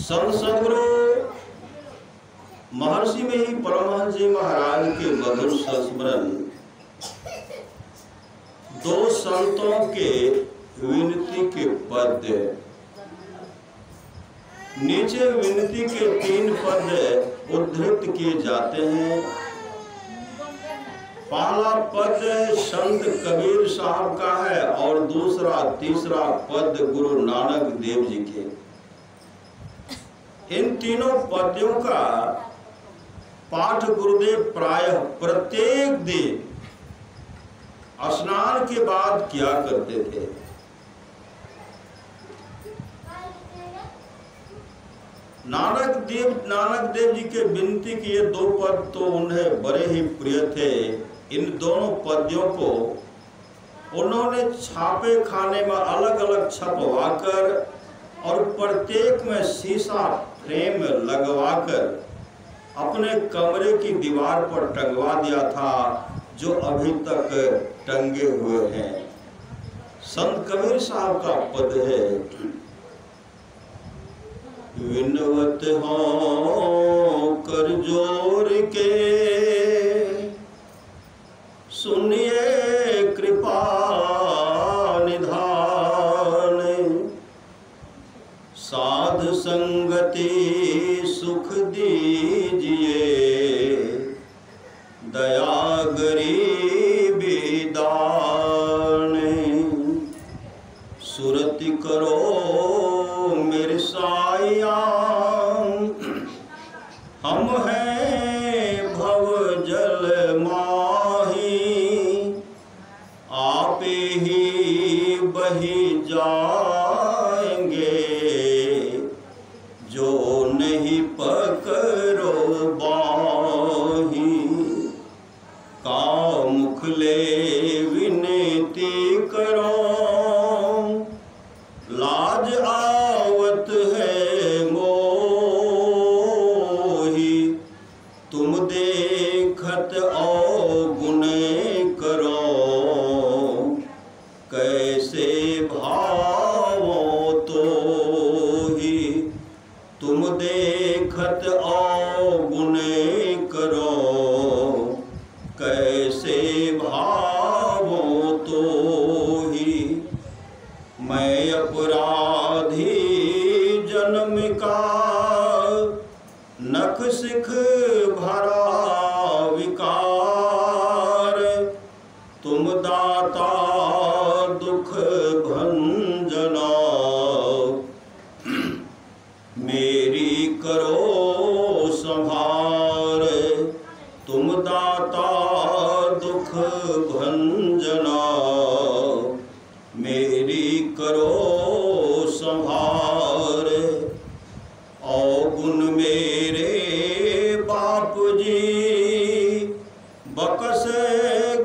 संत सद्गुरु महर्षि में ही परमहंस जी महाराज के मधुर संस्मरण दो संतों के विनती के पद्य, नीचे विनती के 3 पद्य उद्धृत किए जाते हैं। पहला पद्य संत कबीर साहब का है और दूसरा तीसरा पद्य गुरु नानक देव जी के। इन तीनों पद्यों का पाठ गुरुदेव प्रायः प्रत्येक दिन स्नान के बाद किया करते थे। नानक देव जी के विनती के ये 2 पद तो उन्हें बड़े ही प्रिय थे। इन दोनों पद्यों को उन्होंने छापे खाने में अलग अलग छपवाकर और प्रत्येक में शीशा फ्रेम लगवाकर अपने कमरे की दीवार पर टंगवा दिया था, जो अभी तक टंगे हुए हैं। संत कबीर साहब का पद है, विनवत हो कर जोर के सुनिए कृपा निधान, साध संगति सुख दीजिए, दया गरीबी दान, सुरति करो मेरे साया, हम हैं भव जल माही, आप ही बही जाएंगे, जो नहीं पकड़ो बाही, का मुख ले विनती करो, लाज आवत है मोही, तुम देखत अवगुण करो, कैसे भावो तो ही, तुम देखत अवगुण करो, कैसे भावो तो ही, मैं अपराधी जन्म का, नख सिख भरा विकार, तुम दाता दुख भंजना, मेरी करो संभार, तुम दाता दुख भंजना, मेरी करो संभार, अवगुण मेरे बाप जी, बकस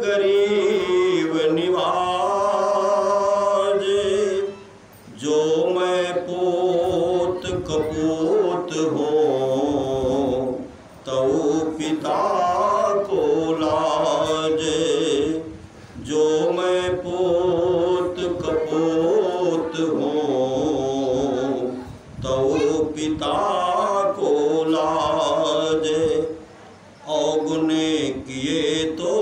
गरीब निवाज, जो मैं पोत कपूत हो, तऊ पिता को लाज, जो मैं पोत कपूत हो, तऊ पिता को लाज, अवगुण किए तो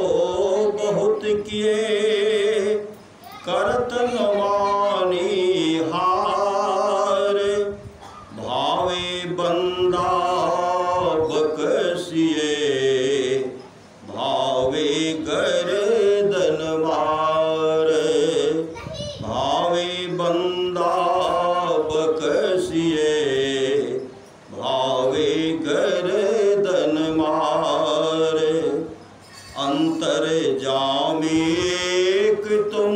बहुत किए, करत न मानी हार, भावे बंदा बकसिए, भावे गर्दन मार, भावे बंदा बकसिए, भावे गर्दन मार, अंतर जामी एक तुम,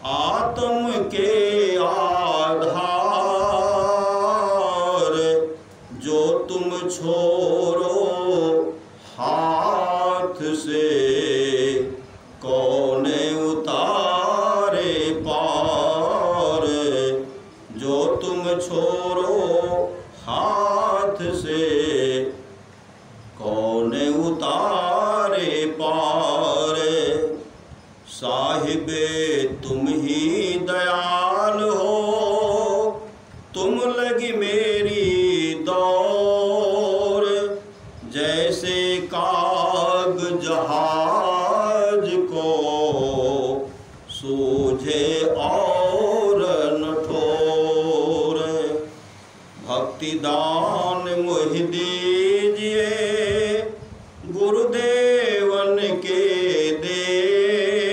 आत्म के आधार, जो तुम छोड़ो हाथ से, कौन उतारे सूझे और न ठोर। भक्ति दान मुहि दीजिए गुरुदेवन के देव,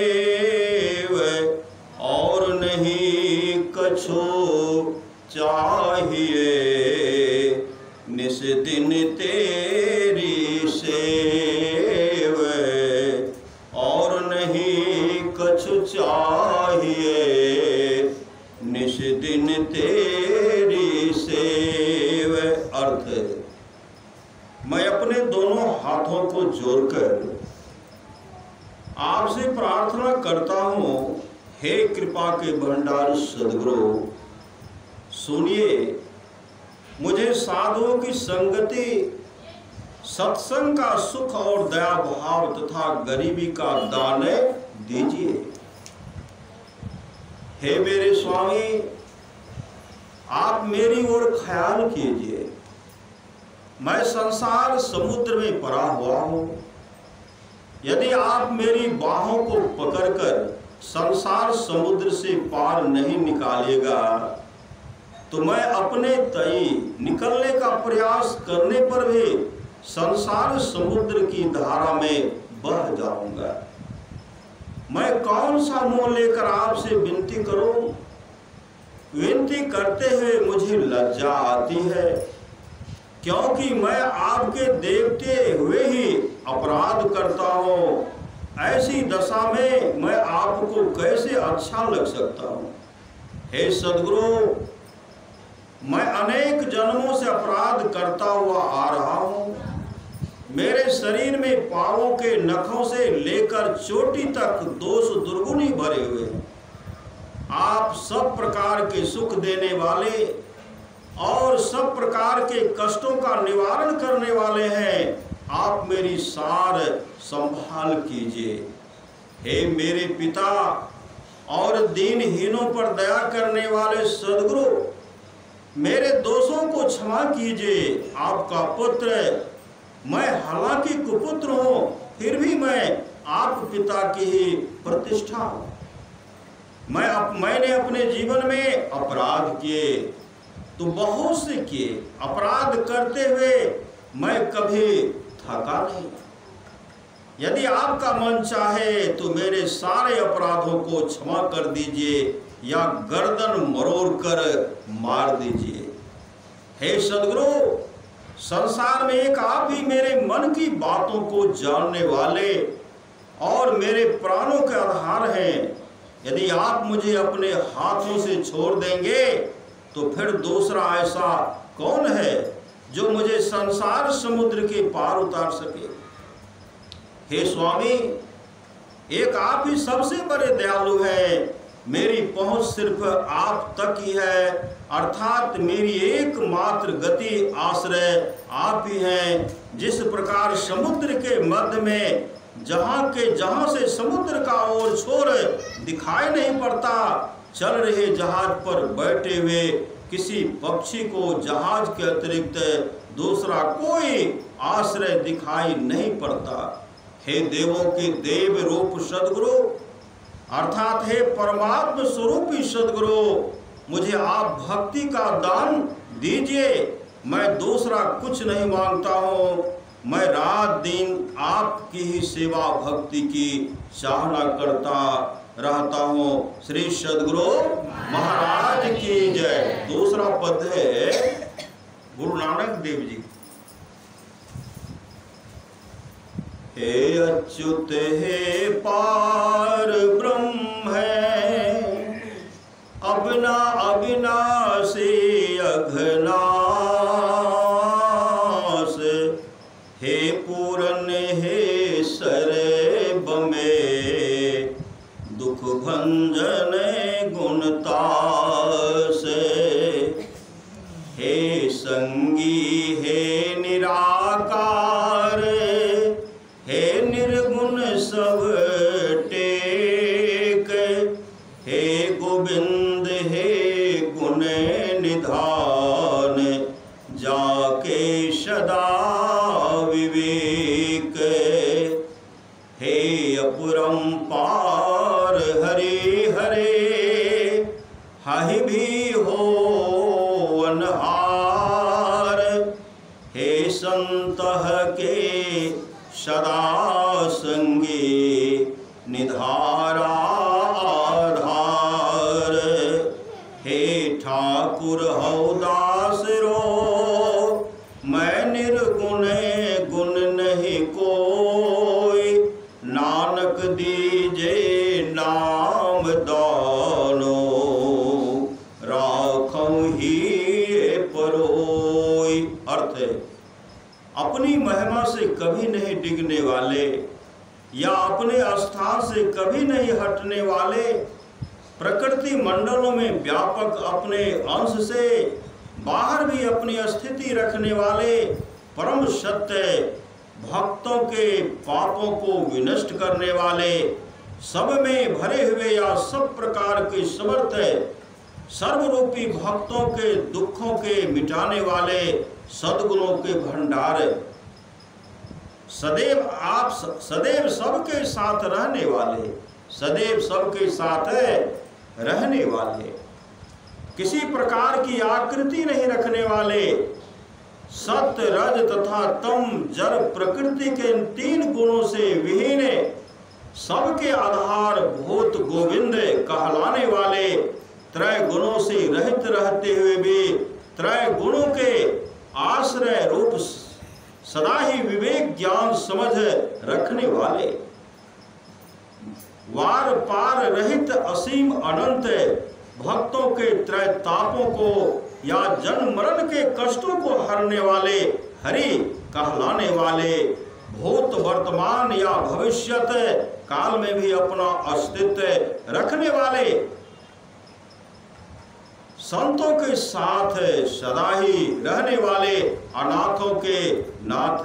और नहीं कछु चाहिए निस दिन तेरी सेव, और नहीं कछु चाहिए निस दिन तेरी सेव। अर्थ, मैं अपने दोनों हाथों को जोड़कर आपसे प्रार्थना करता हूँ, हे कृपा के भंडार सद्गुरु, सुनिए, मुझे साधुओं की संगति, सत्संग का सुख और दया भाव तथा गरीबी का दान दीजिए। हे मेरे स्वामी, आप मेरी ओर ख्याल कीजिए। मैं संसार समुद्र में पड़ा हुआ हूँ। यदि आप मेरी बाहों को पकड़कर संसार समुद्र से पार नहीं निकालिएगा तो मैं अपने तई निकलने का प्रयास करने पर भी संसार समुद्र की धारा में बह जाऊंगा। मैं कौन सा मुंह लेकर आपसे विनती करूं? विनती करते हुए मुझे लज्जा आती है, क्योंकि मैं आपके देखते हुए ही अपराध करता हूँ। ऐसी दशा में मैं आपको कैसे अच्छा लग सकता हूँ? हे सद्गुरु, मैं अनेक जन्मों से अपराध करता हुआ आ रहा हूँ। मेरे शरीर में पांवों के नखों से लेकर चोटी तक दोष दुर्गुनी भरे हुए हैं। आप सब प्रकार के सुख देने वाले और सब प्रकार के कष्टों का निवारण करने वाले हैं। आप मेरी सार संभाल कीजिए। हे मेरे पिता और दीनहीनों पर दया करने वाले सद्गुरु, मेरे दोषों को क्षमा कीजिए। आपका पुत्र मैं हालांकि कुपुत्र हूँ, फिर भी मैं आप पिता की ही प्रतिष्ठा हूँ। मैंने अपने जीवन में अपराध किए तो बहुत से किए। अपराध करते हुए मैं कभी थका नहीं। यदि आपका मन चाहे तो मेरे सारे अपराधों को क्षमा कर दीजिए या गर्दन मरोड़ कर मार दीजिए। हे सद्गुरु, संसार में एक आप ही मेरे मन की बातों को जानने वाले और मेरे प्राणों के आधार हैं। यदि आप मुझे अपने हाथों से छोड़ देंगे तो फिर दूसरा ऐसा कौन है जो मुझे संसार समुद्र के पार उतार सके? हे स्वामी, एक आप ही सबसे बड़े दयालु हैं। मेरी पहुंच सिर्फ आप तक ही है, अर्थात मेरी एकमात्र गति आश्रय आप ही हैं। जिस प्रकार समुद्र के मध्य में जहां से समुद्र का और छोर दिखाई नहीं पड़ता, चल रहे जहाज पर बैठे हुए किसी पक्षी को जहाज के अतिरिक्त दूसरा कोई आश्रय दिखाई नहीं पड़ता। हे देवों के देव रूप सद्गुरु, अर्थात हे परमात्म स्वरूपी सद्गुरु, मुझे आप भक्ति का दान दीजिए। मैं दूसरा कुछ नहीं मांगता हूँ। मैं रात दिन आपकी ही सेवा भक्ति की चाहना करता रहता हूँ। श्री सद्गुरु महाराज की जय। दूसरा पद है गुरु नानक देव जी। हे अच्युत हे पार ब्रह्म है, अविनाशी अघनाश। हे पूरन हे सर्ब में, दुख भंजन गुणतास। हे संगी हे निराकार, हे निर्गुण सब टेक। हे गोविंद हे गुण निधान, जाके सदा विवेक। हे अपरंपार हरे हरे, हाहि भी हो अनहार, हे संतह के सदा संगी निधारा आधार, हे ठाकुर हौ दास रो मैं निर्गुण गुण नहीं कोई, नानक दीजे नाम दानो राखौं ही परोई। अर्थ है, अपनी महिमा से कभी नहीं डिगने वाले या अपने स्थान से कभी नहीं हटने वाले, प्रकृति मंडलों में व्यापक अपने अंश से बाहर भी अपनी स्थिति रखने वाले परम सत्य, भक्तों के पापों को विनष्ट करने वाले, सब में भरे हुए या सब प्रकार के समर्थ, सर्वरूपी भक्तों के दुखों के मिटाने वाले सद्गुणों के भंडार, सदैव सबके साथ रहने वाले, सदैव सबके साथ रहने वाले, किसी प्रकार की आकृति नहीं रखने वाले, सत्य रज तथा तम जड़ प्रकृति के इन तीन गुणों से विहीन, सबके आधार भूत गोविंद कहलाने वाले, त्रय गुणों से रहित रहते हुए भी त्रय गुणों के आश्रय रूप सदा ही विवेक ज्ञान समझ रखने वाले, वार पार रहित असीम अनंत भक्तों के त्रय तापों को या जन्म मरण के कष्टों को हरने वाले हरि कहलाने वाले, भूत वर्तमान या भविष्यत काल में भी अपना अस्तित्व रखने वाले, संतों के साथ सदा ही रहने वाले, अनाथों के नाथ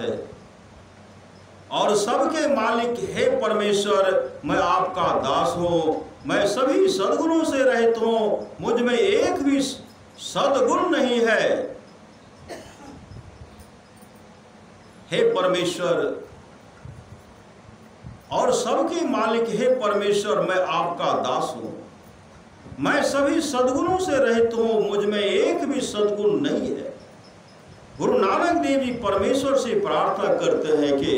और सबके मालिक, हे परमेश्वर मैं आपका दास हूँ, मैं सभी सद्गुणों से रहित हूँ, मुझ में एक भी सद्गुण नहीं है। हे परमेश्वर और सबके मालिक, हे परमेश्वर मैं आपका दास हूँ, मैं सभी सद्गुणों से रहित हूँ, मुझ में एक भी सद्गुण नहीं है। गुरु नानक देव जी परमेश्वर से प्रार्थना करते हैं कि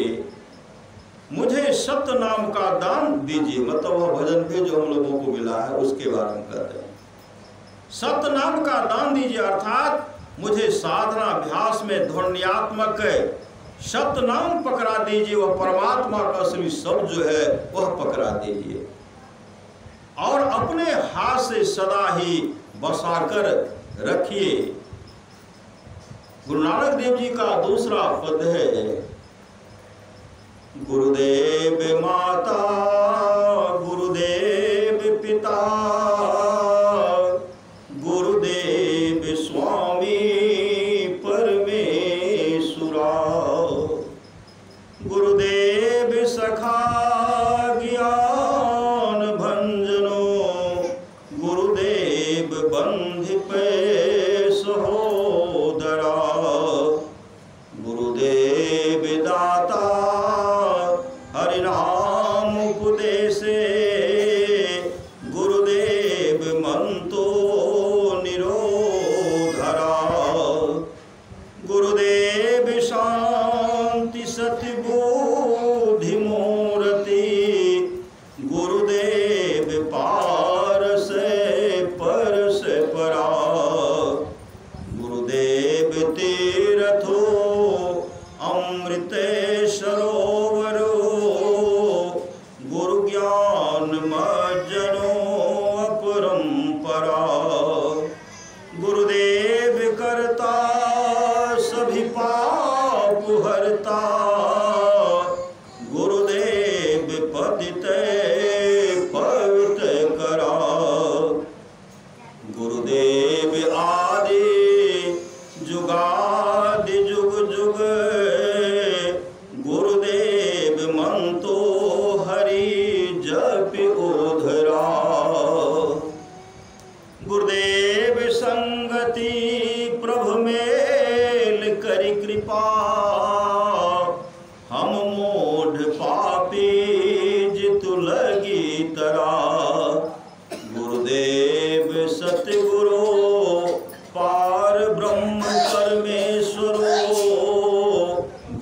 मुझे सत्य नाम का दान दीजिए, मतलब वह भजन भी जो हम लोगों को मिला है उसके बारे में कहते हैं। सत्य नाम का दान दीजिए अर्थात मुझे साधना अभ्यास में ध्वन्यात्मक सत्य नाम पकड़ा दीजिए, वह परमात्मा का असली शब्द जो है वह पकड़ा दीजिए और अपने हाथ से सदा ही बसाकर रखिए। गुरु नानक देव जी का दूसरा पद है, गुरुदेव माता गुरुदेव पिता गुरुदेव स्वामी परमेश्वरा, गुरुदेव सखा ज्ञान भंजनो, गुरुदेव बंधिप सहोदरा, गुरुदेव दाता हरिनाम उपदेशे, गुरुदेव मंतो निरोधरा, गुरुदेव शांति सति बुद्धि मूर्ति, गुरुदेव पारस परस परा, गुरुदेव तीर्थो अमृत सरोवरो, गुरु ज्ञान मज्जनो अपरंपरा, गुरुदेव करता सभी पाप हरता, गुरुदेव पतित पवित्र करा, गुरुदेव आदि जुगादि जुग जुग, गुरुदेव मंतो हरि जप उधरा, गुरुदेव संगति प्रभु मेल करि कृपा, हम मूढ़ पापी जितु लगी तरा, गुरुदेव सतगुरु पार ब्रह्म परमेश्वरो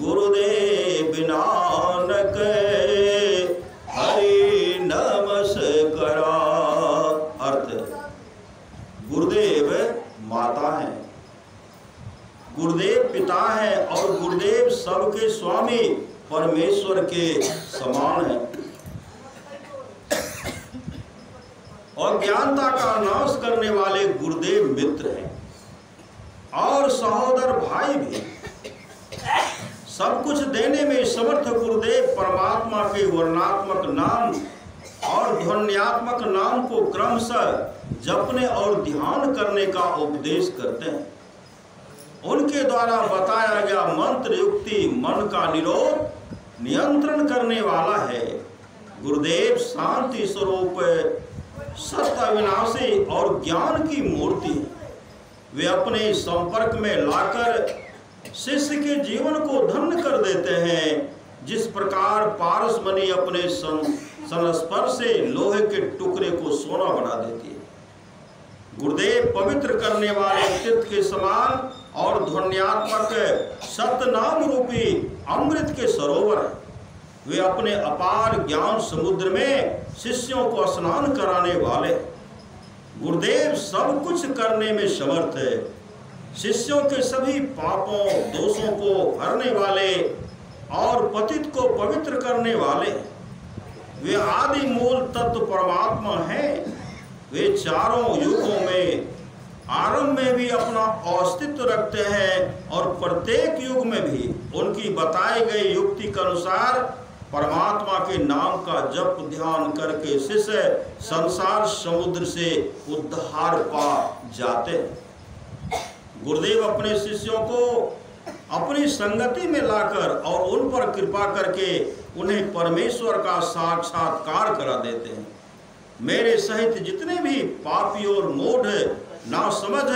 गुरुदेव नानक हरि नमस्कारा। अर्थ, गुरुदेव माता है, गुरुदेव पिता है और गुरुदेव सबके स्वामी परमेश्वर के समान है और ज्ञानता का नाश करने वाले गुरुदेव मित्र हैं और सहोदर भाई भी। सब कुछ देने में समर्थ गुरुदेव परमात्मा के वर्णात्मक नाम और ध्वन्यात्मक नाम को क्रमशः जपने और ध्यान करने का उपदेश करते हैं। उनके द्वारा बताया गया मंत्र युक्ति मन का निरोध नियंत्रण करने वाला है। गुरुदेव शांति स्वरूप सत्य अविनाशी और ज्ञान की मूर्ति है। वे अपने संपर्क में लाकर शिष्य के जीवन को धन्य कर देते हैं, जिस प्रकार पारसमणि अपने संस्पर्श से लोहे के टुकड़े को सोना बना देती है। गुरुदेव पवित्र करने वाले तीर्थ के समान और ध्वन्यात्मक सतनाम रूपी अमृत के सरोवर है। वे अपने अपार ज्ञान समुद्र में शिष्यों को स्नान कराने वाले। गुरुदेव सब कुछ करने में समर्थ है। शिष्यों के सभी पापों दोषों को हरने वाले और पतित को पवित्र करने वाले। वे आदि मूल तत्व परमात्मा हैं। वे चारों युगों में आरंभ में भी अपना अस्तित्व रखते हैं और प्रत्येक युग में भी उनकी बताई गई युक्ति के अनुसार परमात्मा के नाम का जप ध्यान करके शिष्य संसार समुद्र से उद्धार पा जाते हैं। गुरुदेव अपने शिष्यों को अपनी संगति में लाकर और उन पर कृपा करके उन्हें परमेश्वर का साक्षात्कार करा देते हैं। मेरे सहित जितने भी पापी और मूढ़ नासमझ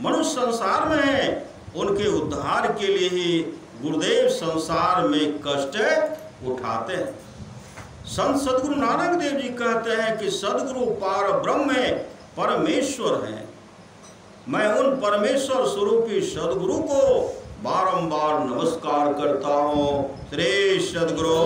मनुष्य संसार में हैं, उनके उद्धार के लिए ही गुरुदेव संसार में कष्ट उठाते हैं। संत सद्गुरु नानक देव जी कहते हैं कि सद्गुरु पार ब्रह्म परमेश्वर हैं। मैं उन परमेश्वर स्वरूपी सद्गुरु को बारंबार नमस्कार करता हूँ। श्री सद्गुरु